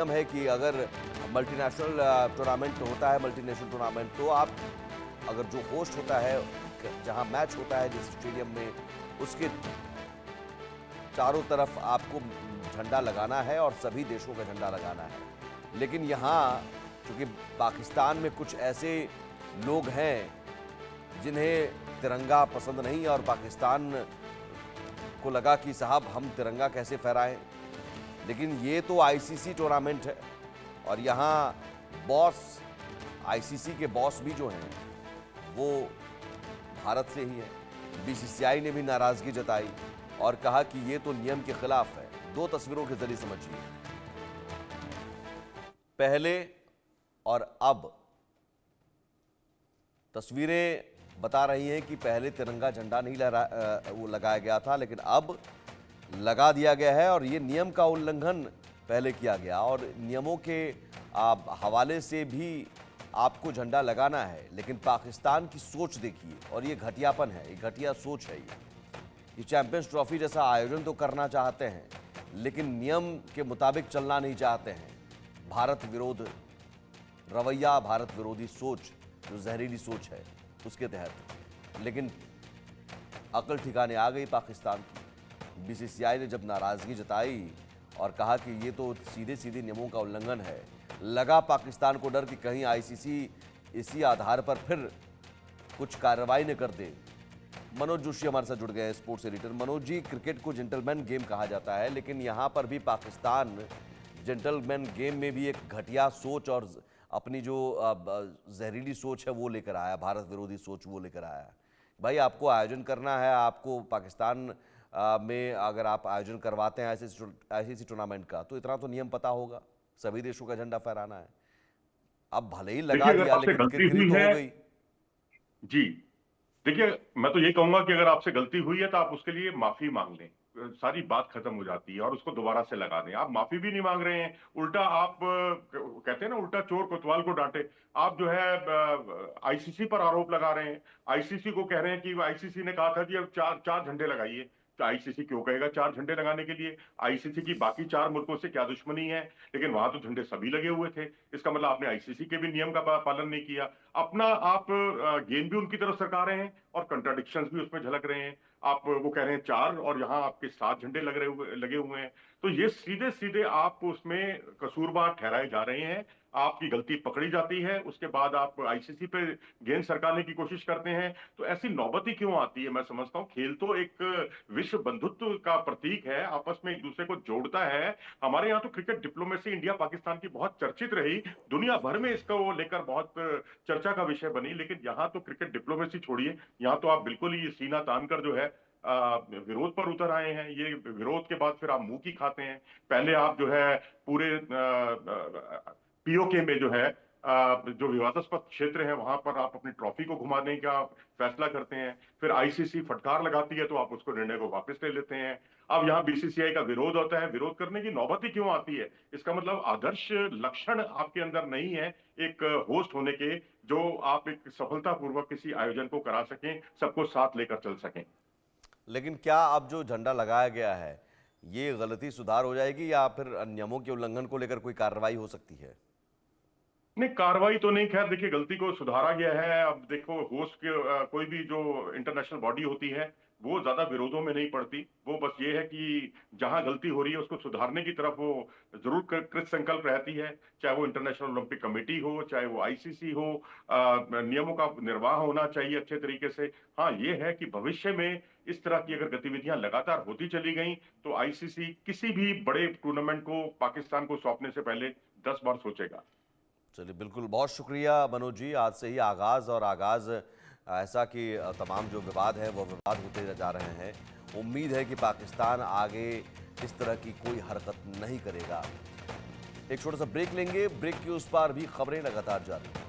नियम है कि अगर मल्टीनेशनल टूर्नामेंट होता है, मल्टीनेशनल टूर्नामेंट, तो आप अगर जो होस्ट होता है, जहां मैच होता है जिस स्टेडियम में, उसके चारों तरफ आपको झंडा लगाना है और सभी देशों का झंडा लगाना है। लेकिन यहाँ चूंकि पाकिस्तान में कुछ ऐसे लोग हैं जिन्हें तिरंगा पसंद नहीं और पाकिस्तान को लगा कि साहब हम तिरंगा कैसे फहराएं, लेकिन ये तो आईसीसी टूर्नामेंट है और यहाँ बॉस, आईसीसी के बॉस भी जो हैं वो भारत से ही है। बीसीसीआई ने भी नाराजगी जताई और कहा कि ये तो नियम के खिलाफ है। दो तस्वीरों के जरिए समझिए, पहले और अब। तस्वीरें बता रही हैं कि पहले तिरंगा झंडा नहीं वो लगाया गया था, लेकिन अब लगा दिया गया है और ये नियम का उल्लंघन पहले किया गया और नियमों के हवाले से भी आपको झंडा लगाना है। लेकिन पाकिस्तान की सोच देखिए, और ये घटियापन है, ये घटिया सोच है। ये चैंपियंस ट्रॉफी जैसा आयोजन तो करना चाहते हैं, लेकिन नियम के मुताबिक चलना नहीं चाहते हैं। भारत विरोध रवैया, भारत विरोधी सोच, जो जहरीली सोच है उसके तहत। लेकिन अकल ठिकाने आ गई पाकिस्तान की। बीसीसीआई ने जब नाराजगी जताई और कहा कि ये तो सीधे सीधे नियमों का उल्लंघन है, लगा पाकिस्तान को डर कि कहीं आईसीसी इसी आधार पर फिर कुछ कार्रवाई न कर दे। मनोज जोशी हमारे साथ जुड़ गए हैं, sports editor. Manoj ji, cricket को जेंटलमैन गेम कहा जाता है, लेकिन यहाँ पर भी पाकिस्तान जेंटलमैन गेम में भी एक घटिया सोच और अपनी जो जहरीली सोच है वो लेकर आया, भारत विरोधी सोच वो लेकर आया। भाई, आपको आयोजन करना है, आपको पाकिस्तान में अगर आप आयोजन करवाते हैं आईसीसी टूर्नामेंट का, तो इतना तो नियम पता होगा, सभी देशों का झंडा फहराना है। अब भले ही लगा दिया, लेकिन किरकिरी तो हो गई। जी देखिए, मैं तो ये कहूंगा कि अगर आपसे गलती हुई है तो आप उसके लिए माफी मांग लें, सारी बात खत्म हो जाती है और उसको दोबारा से लगा दें। आप माफी भी नहीं मांग रहे हैं, उल्टा आप कहते हैं ना, उल्टा चोर कोतवाल को डांटे। आप जो है आईसीसी पर आरोप लगा रहे हैं, आईसीसी को कह रहे हैं कि आईसीसी ने कहा था कि अब चार चार झंडे लगाइए। तो आईसीसी क्यों कहेगा चार झंडे लगाने के लिए? आईसीसी की बाकी चार मुल्कों से क्या दुश्मनी है? लेकिन वहां तो झंडे सभी लगे हुए थे। इसका मतलब आपने आईसीसी के भी नियम का पालन नहीं किया। अपना आप गेम भी उनकी तरफ सरका रहे हैं और कंट्राडिक्शंस भी उसमें झलक रहे हैं। आप वो कह रहे हैं चार और यहाँ आपके सात झंडे लगे हुए हैं। तो ये सीधे सीधे आप उसमें कसूरवार ठहराए जा रहे हैं। आपकी गलती पकड़ी जाती है, उसके बाद आप आईसीसी पे गेंद सरकाने की कोशिश करते हैं। तो ऐसी नौबत ही क्यों आती है? मैं समझता हूँ खेल तो एक विश्व बंधुत्व का प्रतीक है, आपस में एक दूसरे को जोड़ता है। हमारे यहाँ तो क्रिकेट डिप्लोमेसी इंडिया पाकिस्तान की बहुत चर्चित रही, दुनिया भर में इसको लेकर बहुत चर्चा का विषय बनी। लेकिन यहाँ तो क्रिकेट डिप्लोमेसी छोड़िए, यहाँ तो आप बिल्कुल ही सीना तान कर जो है विरोध पर उतर आए हैं। ये विरोध के बाद फिर आप मुंह की खाते हैं। पहले आप जो है पूरे पीओके में जो है जो विवादास्पद क्षेत्र है वहां पर आप अपनी ट्रॉफी को घुमाने का फैसला करते हैं, फिर आईसीसी फटकार लगाती है तो आप उसको निर्णय को वापस ले लेते हैं। अब यहाँ बीसीसीआई का विरोध होता है, विरोध करने की नौबत ही क्यों आती है? इसका मतलब आदर्श लक्षण आपके अंदर नहीं है एक होस्ट होने के, जो आप एक सफलतापूर्वक किसी आयोजन को करा सकें, सबको साथ लेकर चल सकें। लेकिन क्या अब जो झंडा लगाया गया है, ये गलती सुधार हो जाएगी या फिर नियमों के उल्लंघन को लेकर कोई कार्रवाई हो सकती है? नहीं, कार्रवाई तो नहीं। खैर देखिए, गलती को सुधारा गया है। अब देखो, होस्ट के कोई भी जो इंटरनेशनल बॉडी होती है वो ज्यादा विरोधों में नहीं पड़ती। वो बस ये है कि जहां गलती हो रही है उसको सुधारने की तरफ वो जरूर कृत संकल्प रहती है। चाहे वो इंटरनेशनल ओलंपिक कमेटी हो, चाहे वो आईसीसी हो, नियमों का निर्वाह होना चाहिए अच्छे तरीके से। हाँ, ये है कि भविष्य में इस तरह की अगर गतिविधियां लगातार होती चली गई तो आईसीसी किसी भी बड़े टूर्नामेंट को पाकिस्तान को सौंपने से पहले 10 बार सोचेगा। चलिए, बिल्कुल, बहुत शुक्रिया मनोज जी। आज से ही आगाज़ ऐसा कि तमाम जो विवाद है वो विवाद होते जा रहे हैं। उम्मीद है कि पाकिस्तान आगे इस तरह की कोई हरकत नहीं करेगा। एक छोटा सा ब्रेक लेंगे, ब्रेक के उस पार भी खबरें लगातार जारी हैं।